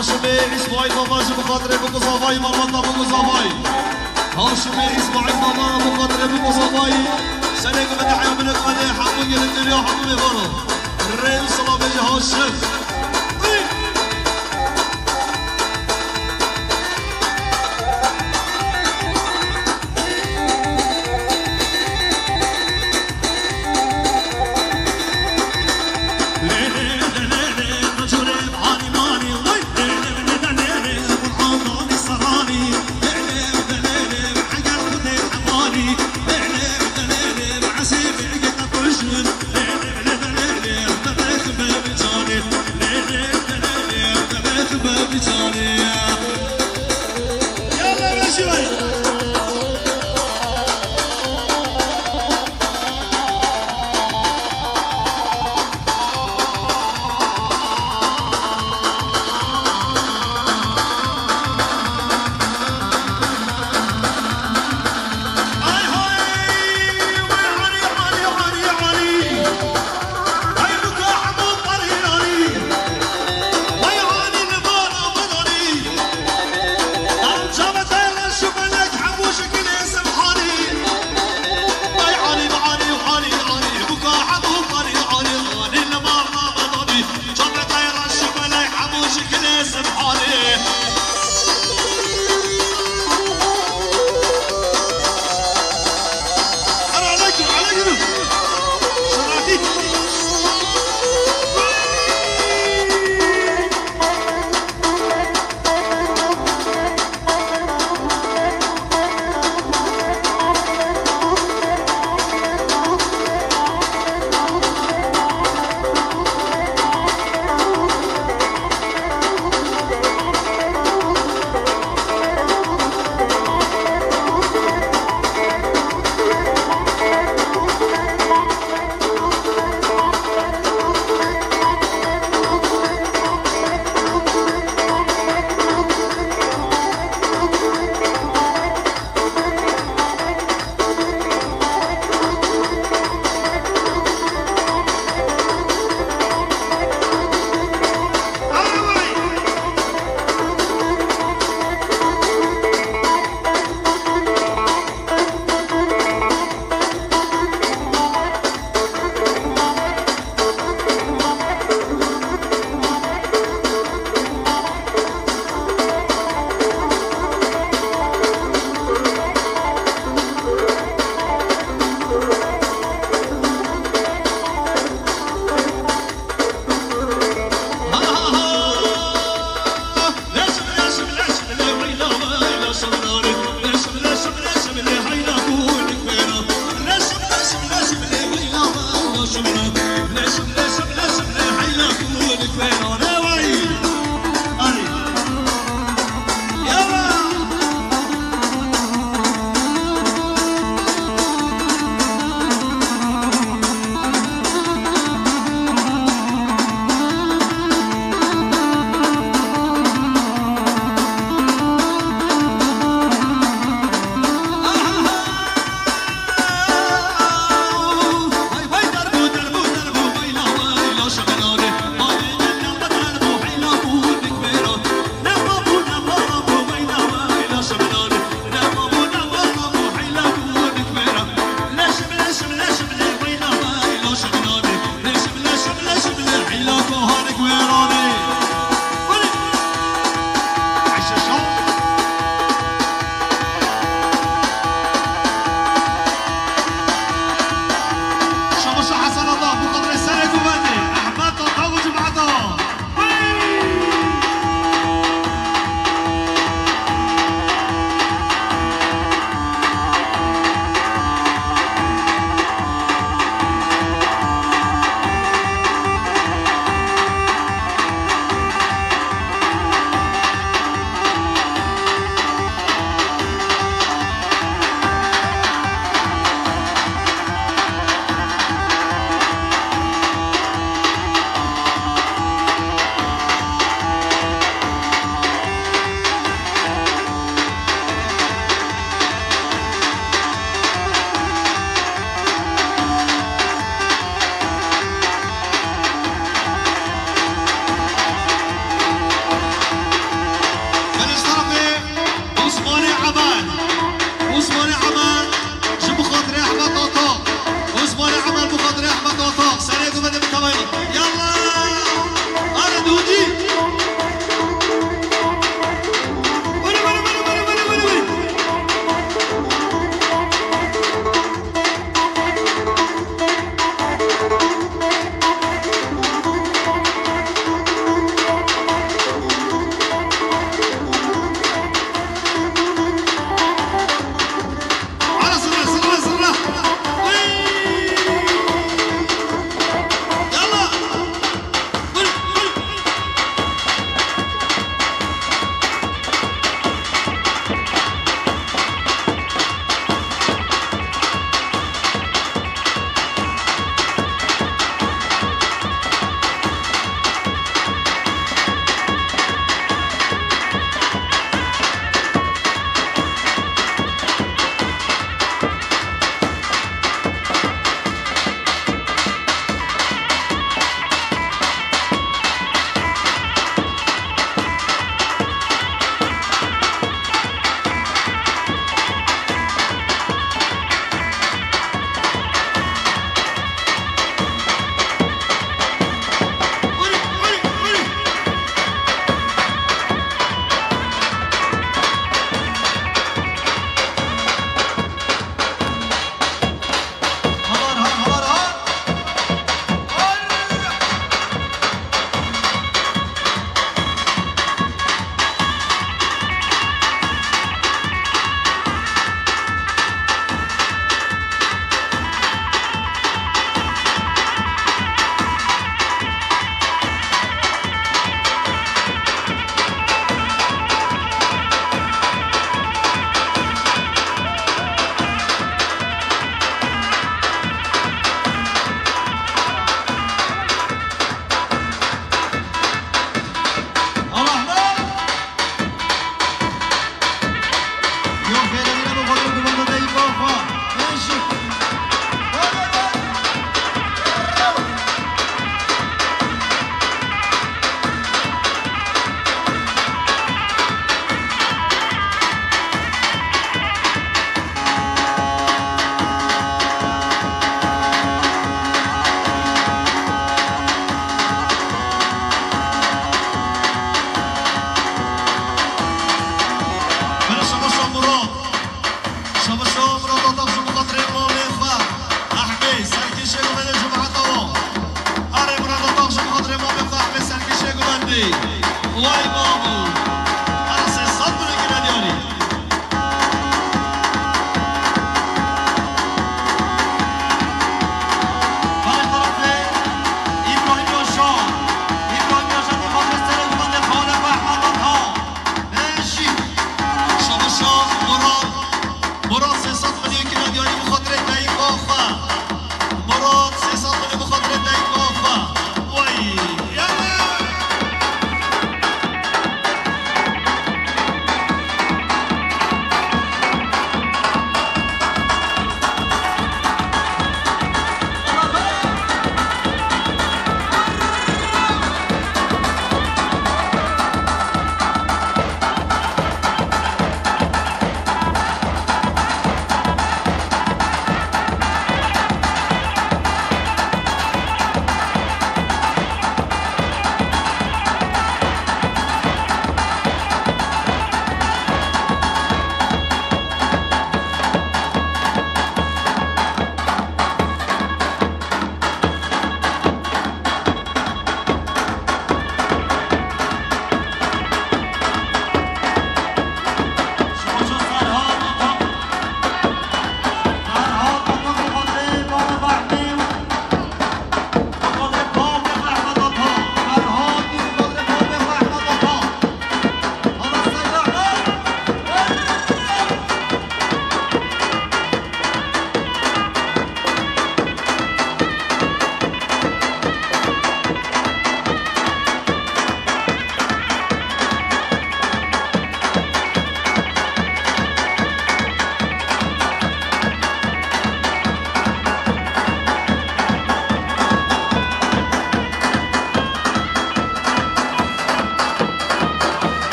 هاشمی اسماعیل بابا جو بخاطر بگذاوای مرمطا بگذاوای هاشمی اسماعیل بابا بخاطر بگذاوای سنگ مدحی من قده حمو گرفتری حمو میبارو ریم سلام هاشم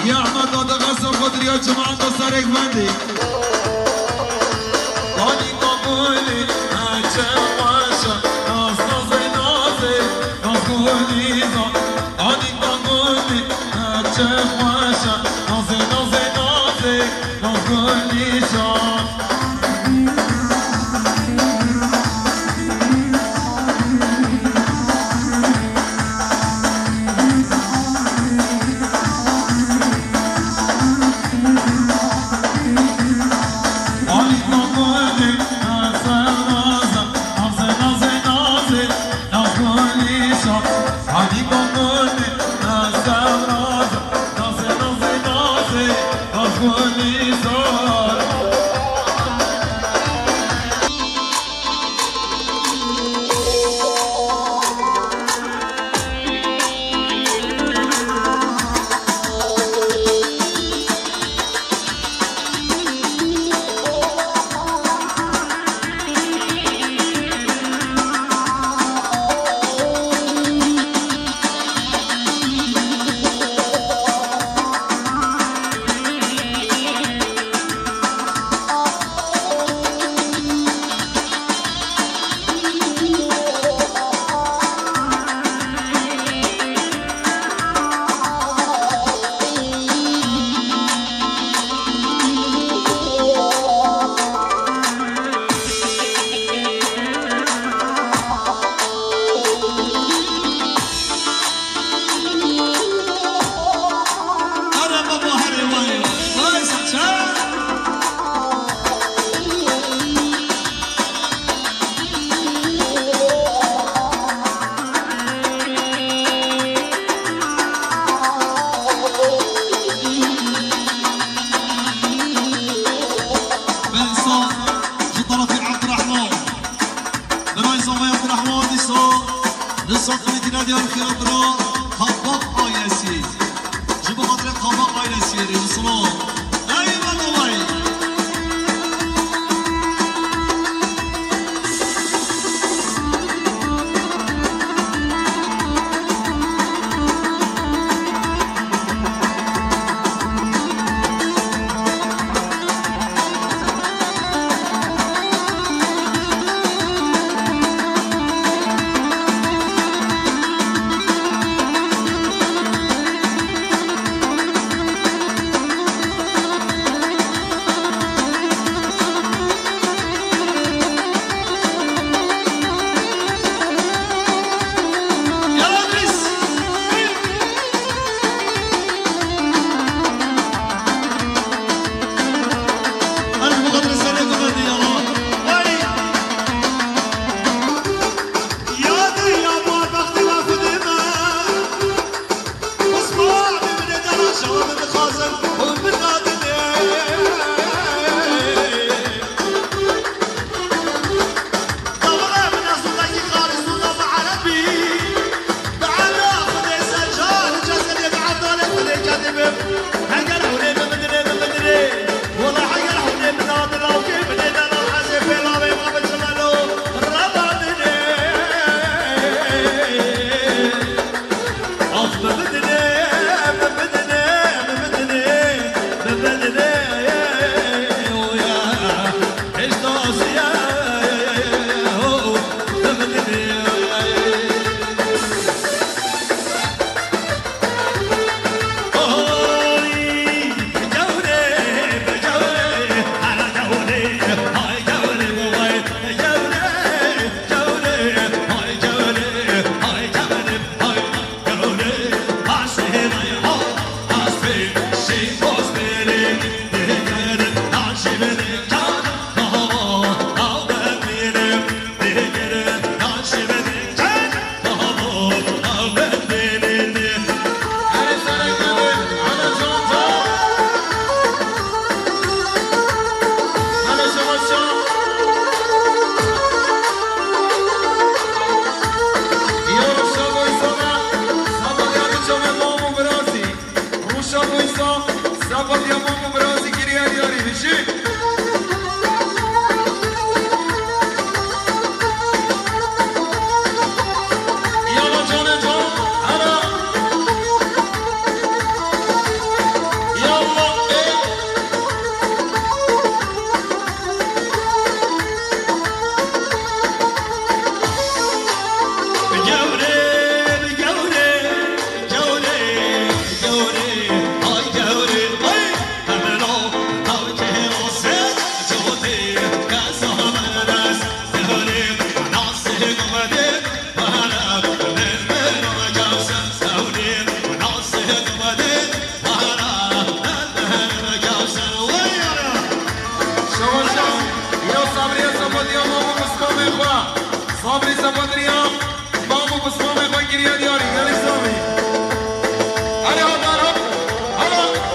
يا احمد هذا غصب خضر يا جماعه صارك بندي هاني قبولي اتشواشا ناس نازي نازي ناس قوليزا هاني قبولي اتشواشا نازي نازي نازي ناس قوليزا صابت يا ماما براسي كريا دياري بشي يلا جانا جان هلا يلا صابري صبريا مامو بسمامي خويا دياري قال سامي علي هدارك هلا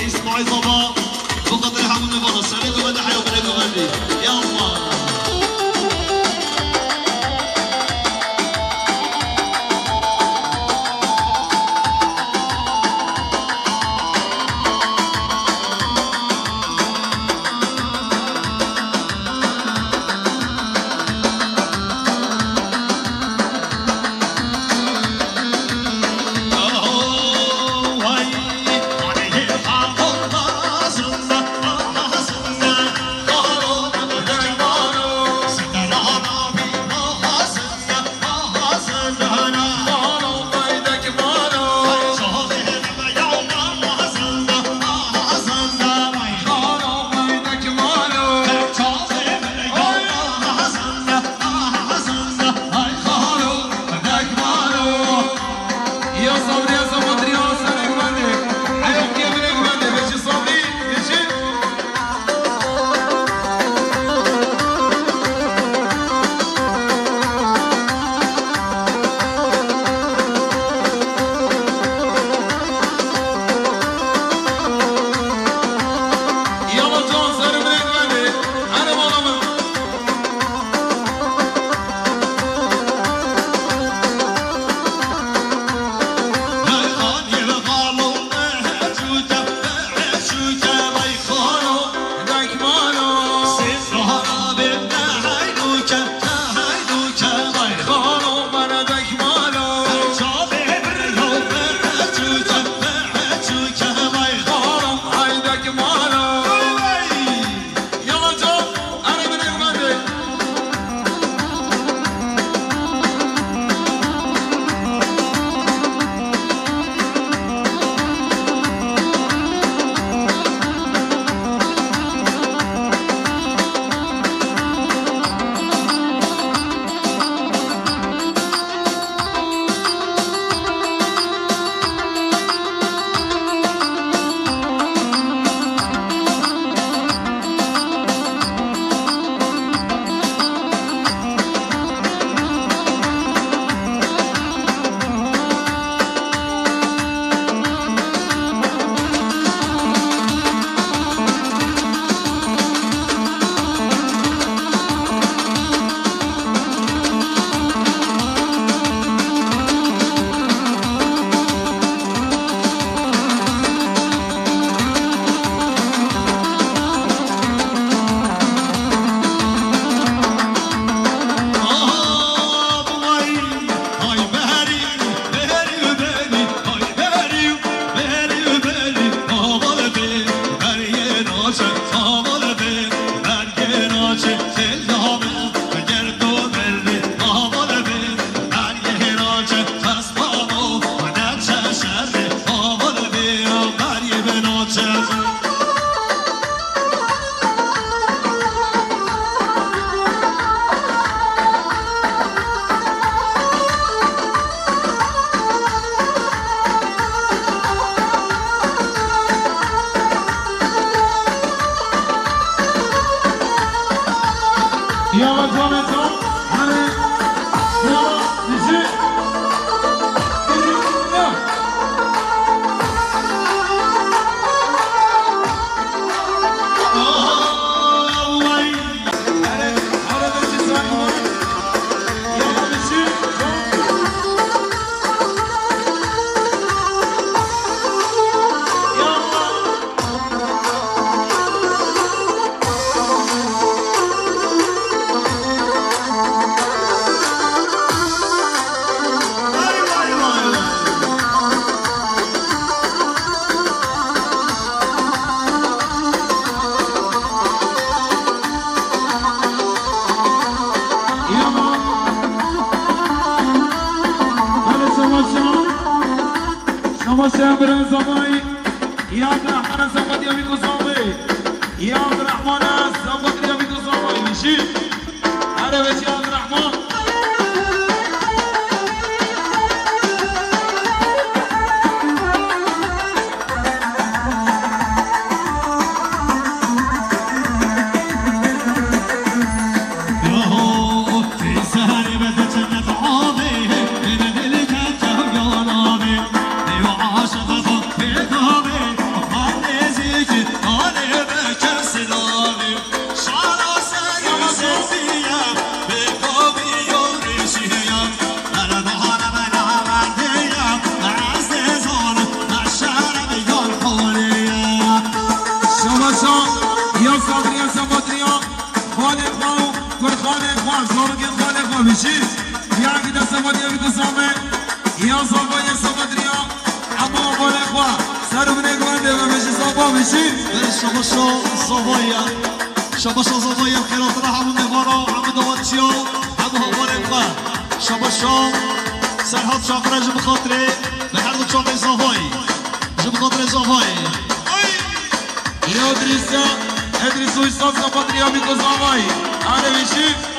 اسماعيل بابا بقدر حمد بابا سلام ودحيا وبلغ غدي يلا يلا جون جون هلا يلا نجي شامبران زماي يا عبد الرحمن زمد يا بيكو زماي يا عبد الرحمن زمد يا بيكو زماي ماشي انا بس يا عبد الرحمن ماشي يا كده سمادي بيكو سامي يا صبا يا سمادريا اما ولا اخوا صاروا من اخوان ده ماشي صبا ماشي شبشو صبايا شبشو صبايا الخيرات راح من نفارو عم دواتشيو عم هوار اخوا شبشو سرحات شاقرا جب خاطري بحرد شاقري صباي جب خاطري صباي يا ادريسا ادريسو يصاب سمادريا بيكو سامي انا ماشي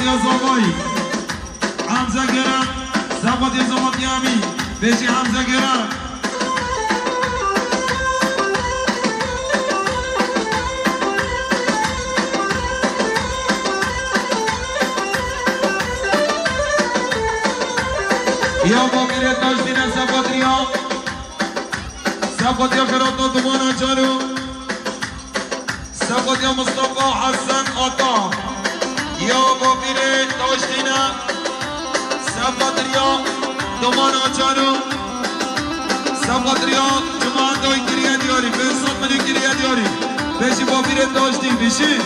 يا زوباي حمزة جرام سبت يا زبط يامي بيجي حمزة جرام يا باقي التاجدين سبت يا خيراتنا دمانا جارو سبت يا مصطفى حسن عطا يا باقي التاجدين سبت يا دمانا جارو سبت يا جماعة دوي كريا دياري فيصل مني كريا دياري بيجي باقي التاجدين بيجي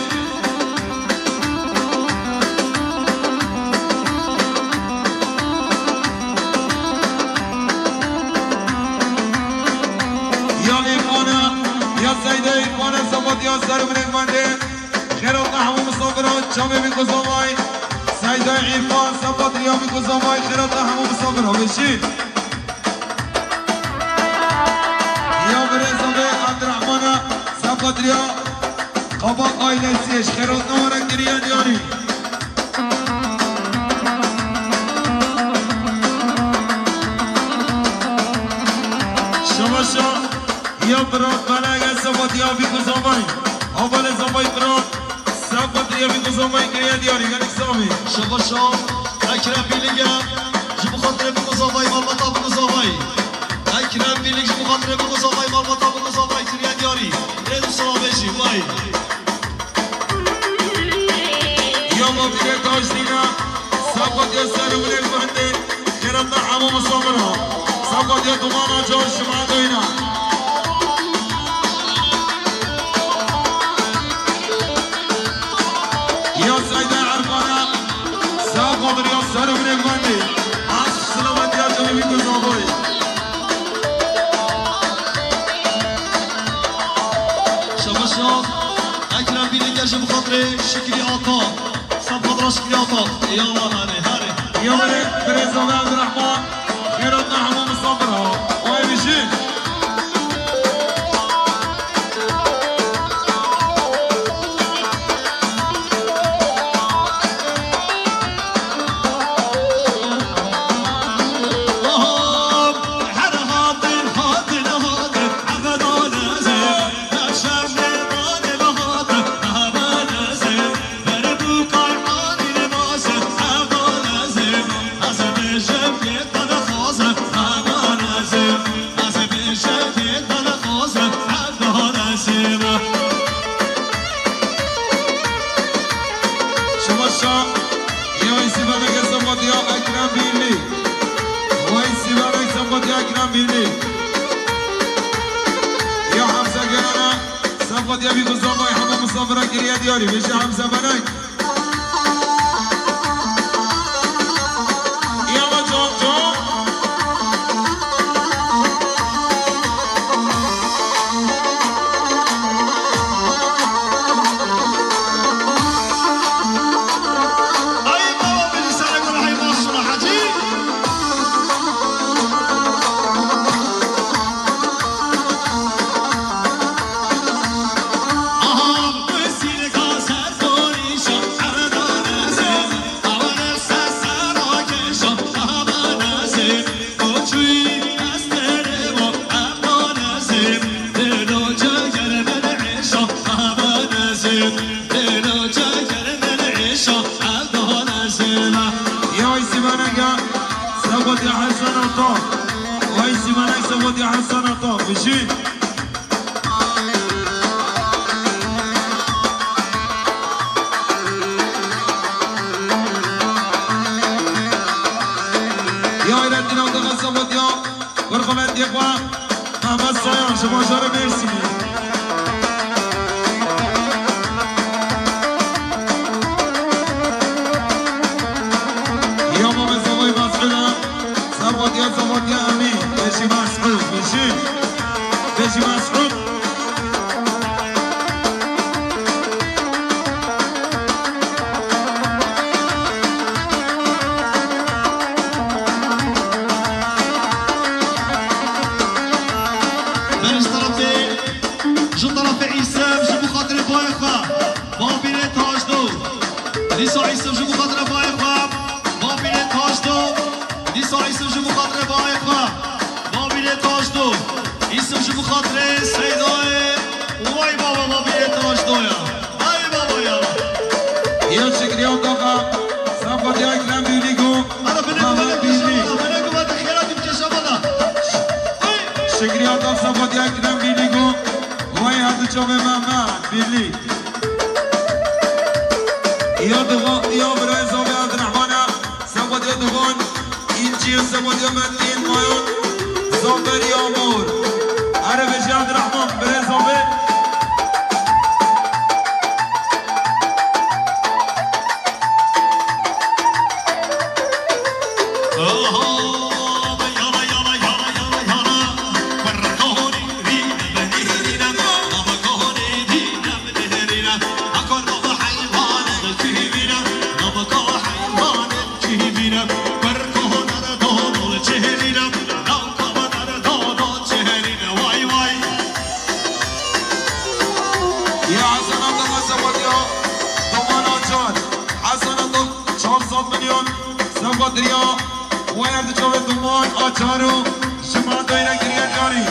سيدة إخوانا سبت يا سر من المندين خيرات نحو مصابرات جامع بكوزاماي سيدة عفان سبت يا بكوزاماي خيرات نحو مصابرات بشي يا برزابي عبد الرحمن سبت يا قباق آيلة سيش خيرات نورك دريا دياني شباشا يا براد بلاغ سبت يا بيكو زماي اول زماي براد سبت يا بيكو زماي كريا دياري غنك سامي شباشا اكرم بيليغا جيبو خاطر بيكو زماي مالبطا بيكو زماي اكرم بيليغ جيبو خاطر بيكو زماي مالبطا بيكو زماي كريا دياري ريدو سلامشي باي يا مبير تاجدينا سبت يا سر من المهندين خيرتنا حمو مصابرها سبت يا دمانا جوش شمعدوينا يا سيدة عرفانا ساقط يا سر من المهندي السلامات يا جميع كوزابوي شباشا اكرم بيليغا جيبو خاطر شكري عطا سبت شكري عطا يلا هاني يا ولد بريزو عبد الرحمن خيرتنا حمو مصابرها وين بيجي يا حمزة جرانا سبت يا بيكو زماي حمو مصابرة كريا دياري بيجي حمزة بناي يا ما جون جون اي بابا بلسانك ولا هي مصر حجي سبت يا حسن وطاف ويسي منك سبت يا حسن وطاف بشي يا إلهنا ودغل سبت يا ورقم عندي إخوة محمد صيان شما جارة ميرسي يا ماما زواي مسعودة سبت يا أمين بيجي مسعود بيجي مسعود من اشترطي نیسا ایسو جو بخاطر بایفا بابیل تاج دو ایسو جو بخاطر سیدای وای بابا بابیل تاج دویا ای بابا یا یا شکریان داغا صفات یا اکرم بیلیگو انا بنگو بده خیراتی بکشم بدا شکریان داغ صفات یا اکرم بیلیگو وای هدو چوبه محمد بیلی یا دغا یا برای زاوی عبدالرحمانه صفات یا دغان این چیه صفات یا من این مایون زاوی یا مور عربش یا عبدالرحمان برای زاوی دریا وارد جوه دومان آچارو شما دایره گریه جاری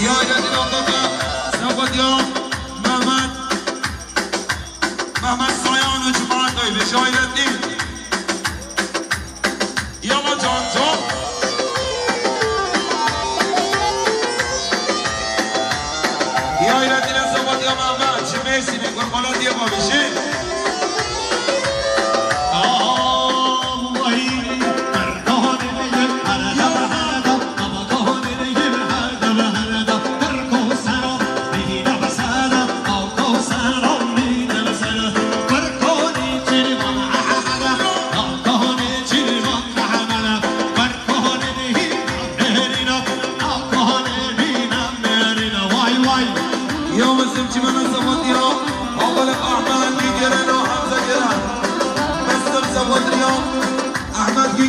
یا ایرادین آقاقا سبادیا محمد سایان و جماعت دایره شایردین یالا جان جان یا ایرادین سبادیا محمد چه مرسی میگوه بالا دیه بابیشی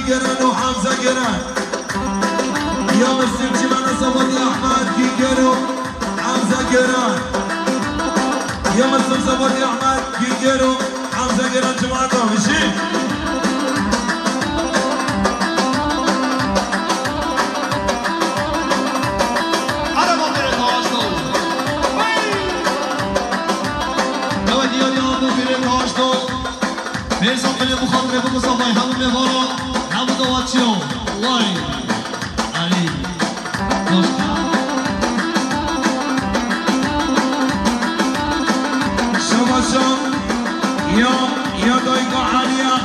گرن و حمزه گرن یا مسلم چی من صفاتی احمد کی گرن و حمزه گرن یا مسلم صفاتی احمد کی گرن و حمزه گرن جماعت ها میشی عربا بره تاج دو نوه دیانی آبو بره تاج دو میرزا بله مخاطره بگو صفای همون میبارا همون دواتیون وای علی شباشم یا دایگا علیه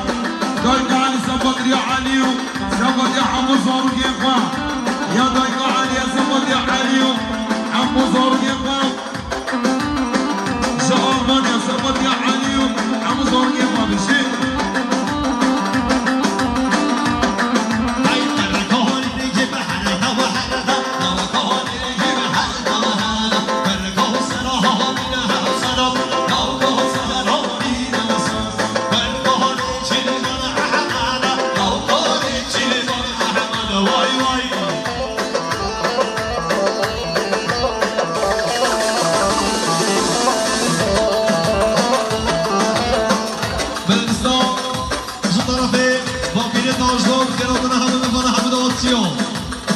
دایگا علی صفات یا علیو صفات یا حمو زارو گیفا یا دایگا علیه صفات یا علیو حمو زارو گیفا شعارمان یا صفات یا علیو حمو زارو گیفا بشی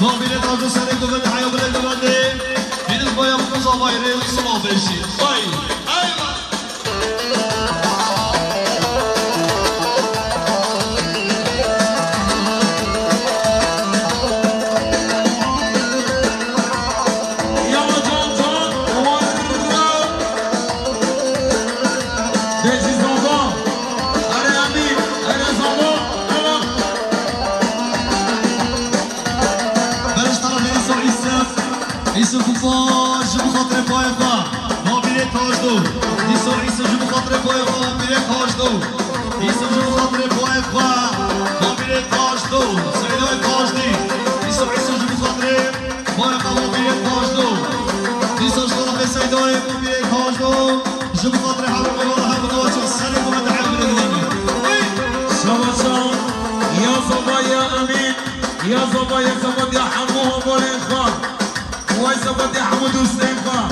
بابیل تاج سر گوبل حیا بله دوباره میدونم باید مزاوای ریل سما بشی بای ایسو فوفا جو بخاطر پایفا بابیل تاج دو ایسو جو بخاطر پایفا بابیل تاج دو ایسو جو بخاطر پایفا بابیل تاج دو سیدای تاج دی ایسو جو بخاطر پایفا بابیل تاج دو ایسو جو سیدای بابیل تاج دو جو بخاطر حرم بابا هم دو چه سری کو متعب بدونی شباشان یا زبای امین یا زبای زباد یا حمو بولین خان وای صفات حمود حسین خان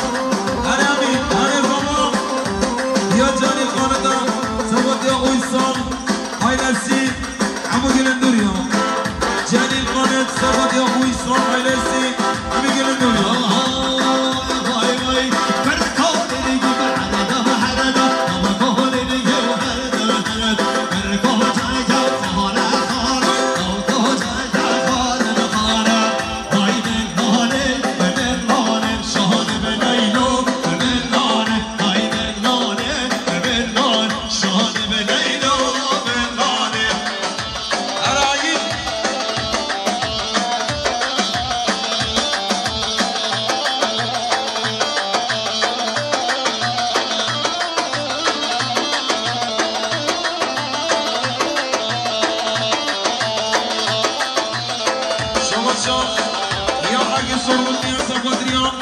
هر امین هر بابا یا جانی خاندان صفات اویسان باشا یا اگه سرمونی یا سفادریا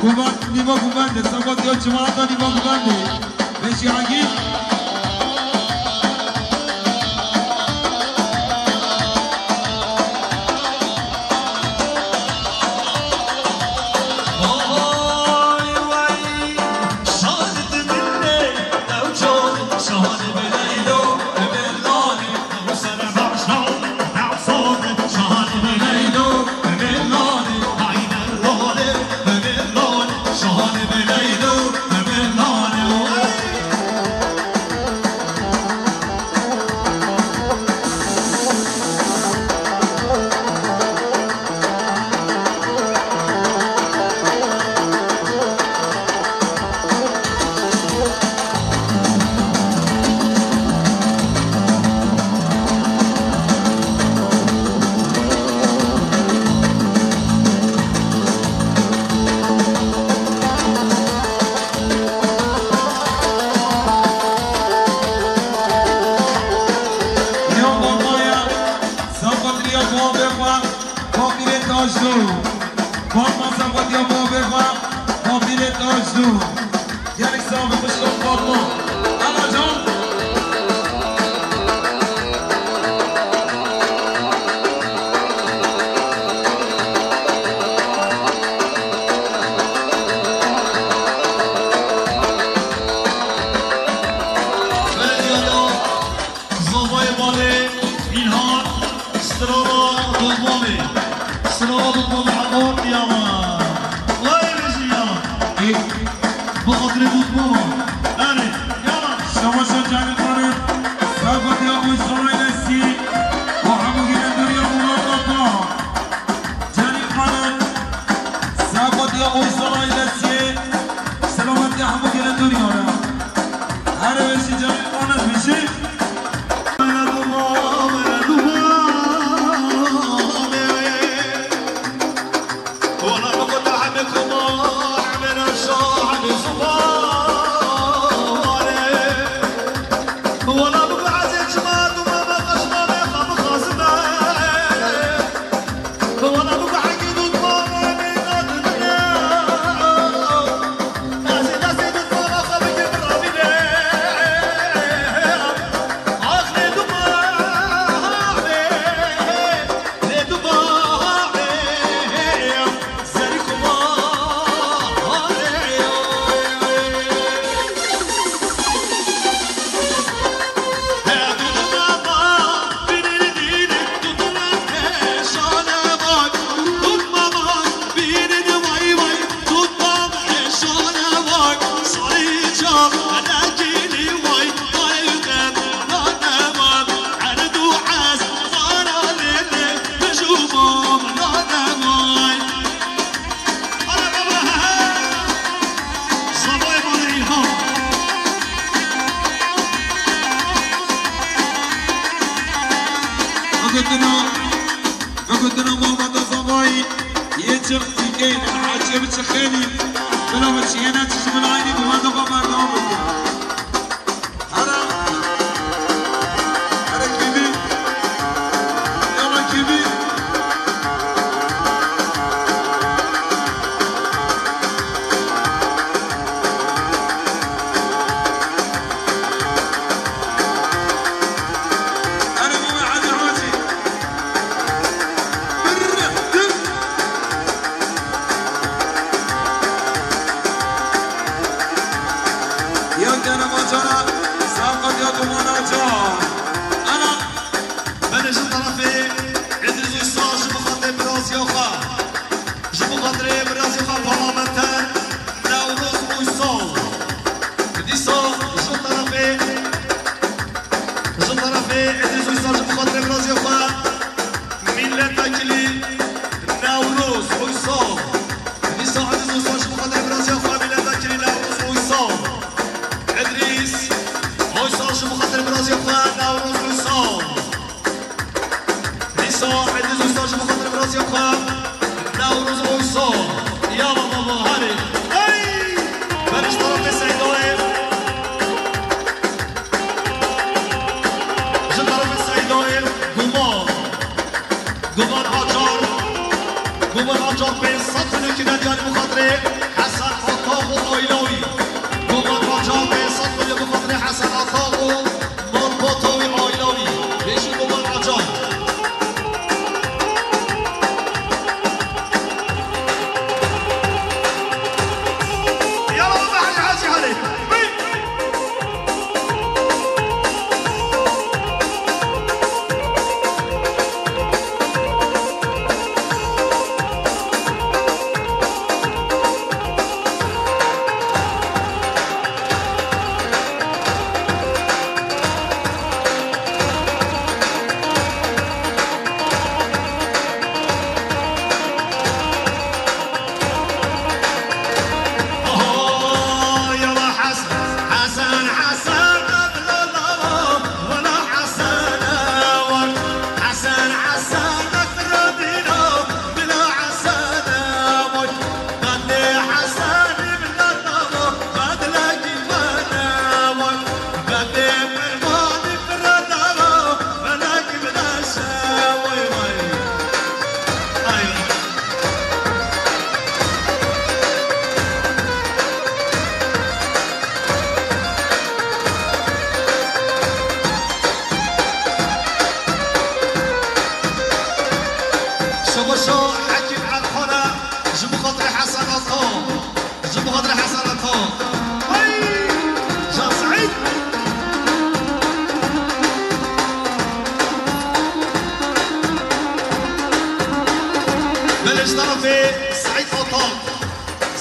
کوبند نیما کوبنده سفادریا جماعت نیما کوبنده بشی اگه Gumar Hajar كده ديال بخاطري حسن عطاق وآيلاوي قومان رجاء صدق بخاطري حسن عطاق ومربطاوي آيلاوي بيجي قومان رجاء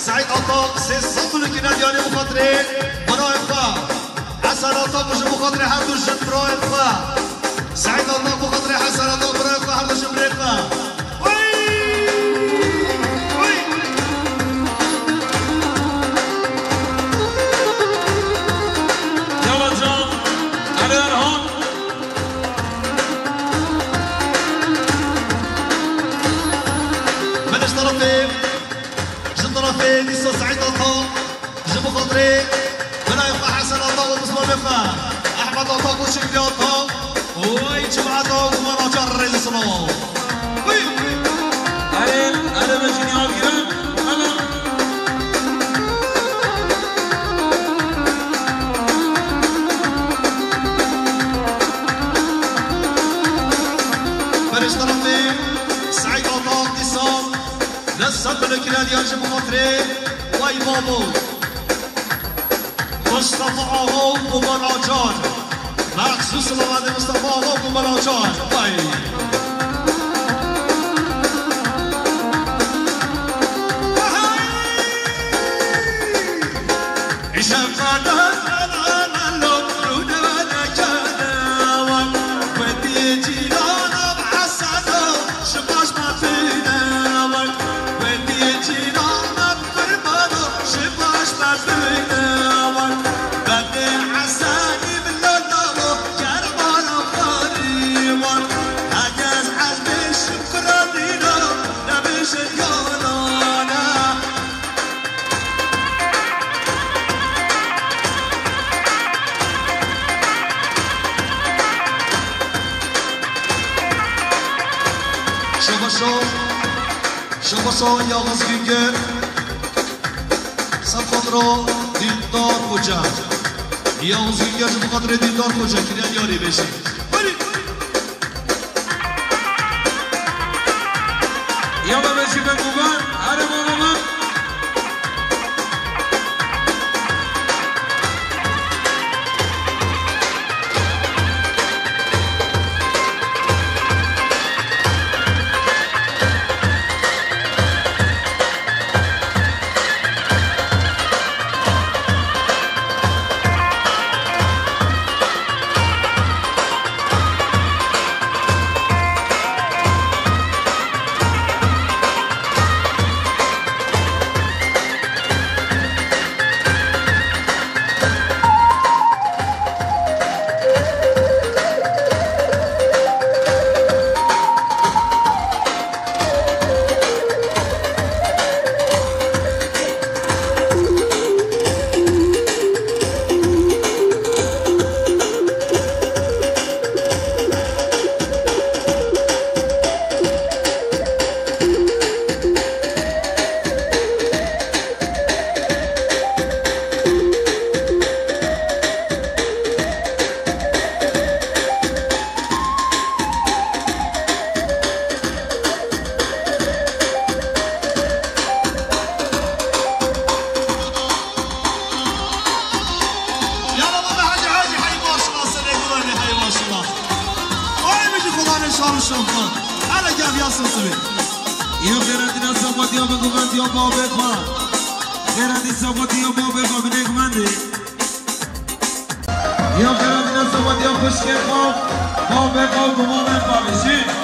سعيد عطاق سي صوت الكنا ديالي بخاطري براي فا حسن عطاق وجه بخاطري حمدو الجن براي فا سعيد عطاق بخاطري حسن عطاق براي فا حمدو الجن براي فا يلا جان علي ارهان بلاش طرفي طرفي لسه سعيد عطاق جيبوا خاطري بلا يبقى حسن عطاق ومصطفى مفا احمد عطاق وشكلي عطاق ويجمع عطاق ومراجع الرئيس الصلاة انا ماشي نهار بلاش طرفي سعيد عطاق نصاب نصاب من الكلاد يجب خاطري واي بابو مصطفى آغا ومراجع مخصوص لبعد مصطفى آغا ومراجع واي شباسا یاغز گیگر سبخاطرا دیندار کجا یاغز گیگر سبخاطر دیندار کجا کریان یاری بشی یالا بشی بگوبن هر مانومن شار الشوفان على جاب يا صوتي يا خيراتنا صفات يا بقومت يا بابك ما خيراتي صفات يا بابك منك مندي يا خيراتنا صفات يا خشكت ما بابك او قمامن بابشين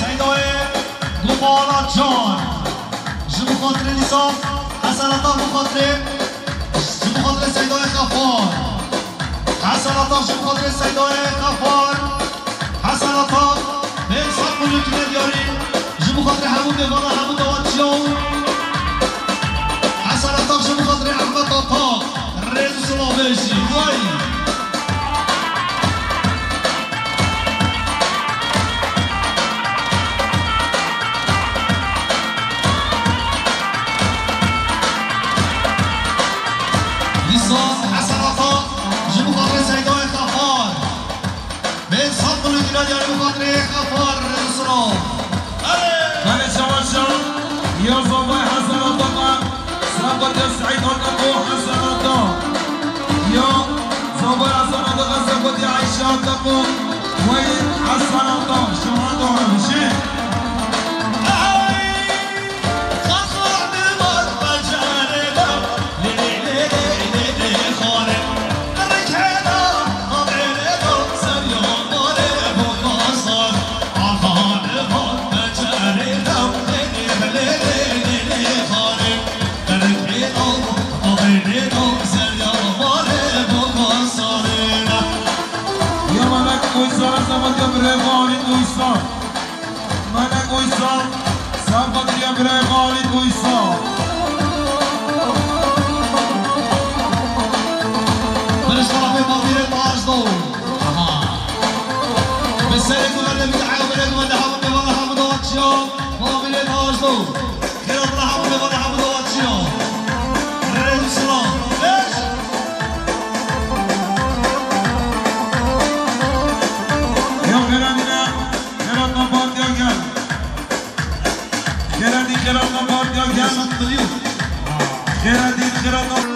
سيدوي بالا جان جبو خاطر نظام حسناتا جبو خاطر سیدای غفار حسناتا جبو خاطر سیدای غفار حسناتا به حساب ملوک ندیاری جبو خاطر همون بیوانا همون دواتیان حسناتا جبو خاطر احمد آتا رزو سلامشی وای حسناتا جبو خاطر سیدای غفار به حساب ملوک ندیاری جبو خاطر غفار رزو سلام بله شواشا یا زوبای حسناتا سابت سعید ونقو حسناتا یا زوبای حسناتا سابت عیشا تقو وین حسناتا شما داره بشه ملك ويسار سابق يا بري خالد ويسار بلش طرفي مغفرة طاش دور بالسلك ومن بتاعه ومن من حمد ومن حمد واتشيو مغفرة طاش دور خير الله حمد ومن حمد واتشيو ريد السلام ليش؟ يا غيرنا غيرنا بارد يا جان غيرنا بارد يا جان غيرنا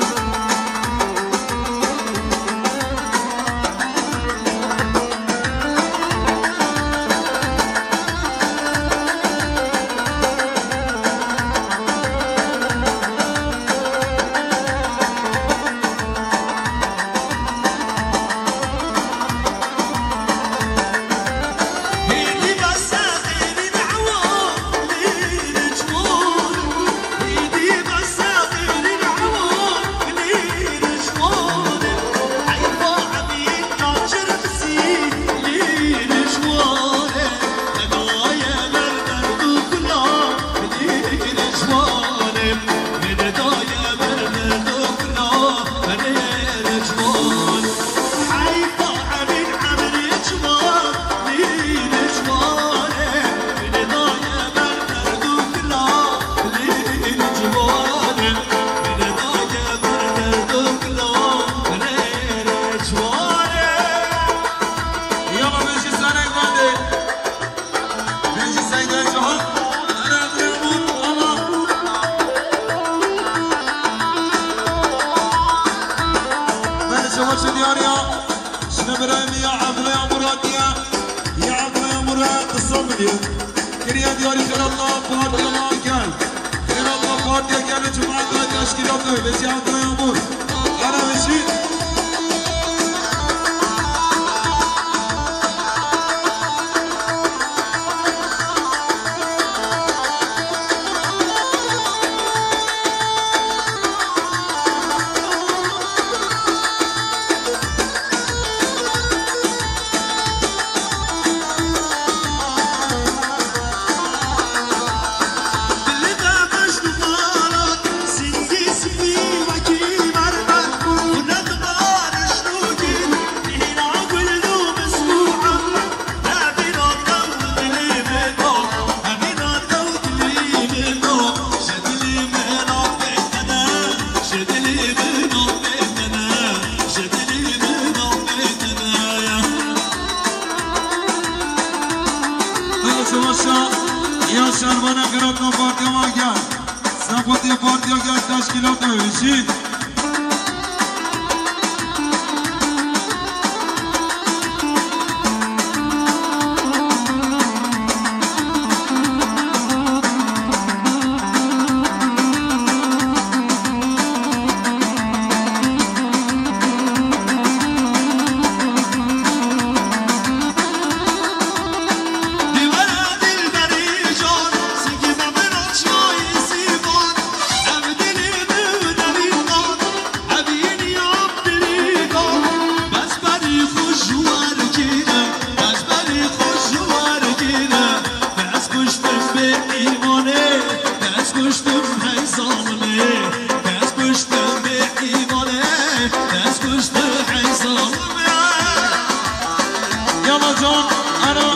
يلا جون انا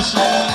Shit.